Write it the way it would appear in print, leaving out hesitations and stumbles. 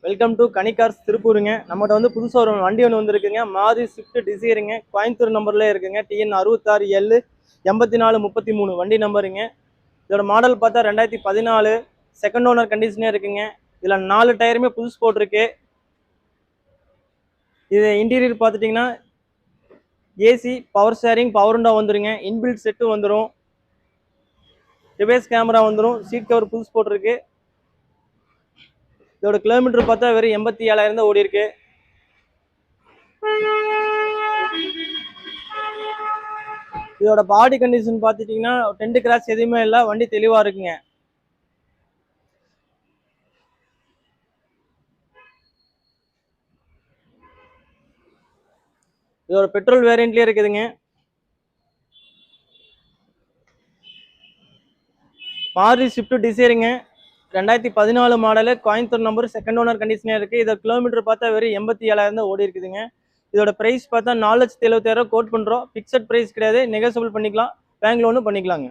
Welcome to கனிகார்ஸ் திருப்பூருங்க. நம்மகிட்ட வந்து புதுசாக ஒரு வண்டி ஒன்று வந்துருக்குங்க. மாருதி ஸ்விஃப்ட் டிசைருங்க. கோயம்புத்தூர் நம்பர்லேயே இருக்குங்க. TN 66L 8433 வண்டி நம்பருங்க. இதோட மாடல் பார்த்தா 2014 செகண்ட் ஓனர் கண்டிஷனே இருக்குங்க. இதில் 4 டயருமே புதுசு போட்டிருக்கு. இது இன்டீரியர் பார்த்துட்டிங்கன்னா AC, power steering, power window வந்துருங்க. இன்பில்ட் செட்டு வந்துடும். ரிவர்ஸ் கேமரா வந்துடும். சீட் கவர் புதுசு போட்டிருக்கு. இதோட கிலோமீட்டர் பார்த்தா வெறும் 87,000 தான் ஓடி இருக்கு. இதோட பாடி கண்டிஷன் பார்த்துட்டிங்கன்னா டென்ட் கிராஸ் எதுவுமே இல்லை. வண்டி தெளிவாக இருக்குங்க. இதோட பெட்ரோல் வேரியண்ட்லேயே இருக்குதுங்க. Maruti Swift டிசைருங்க. 2014 model, Coimbatore number, second owner கண்டிஷனே இருக்குது. இதோட கிலோமீட்டர் பார்த்தா வெறும் 87,000 தான் ஓடி இருக்குதுங்க. இதோட ப்ரைஸ் பார்த்தா 4,70,000 கோட் பண்ணுறோம். ஃபிக்ஸட் ப்ரைஸ் கிடையாது, நெகோசியபிள் பண்ணிக்கலாம். பேங்க் லோனும் பண்ணிக்கலாங்க.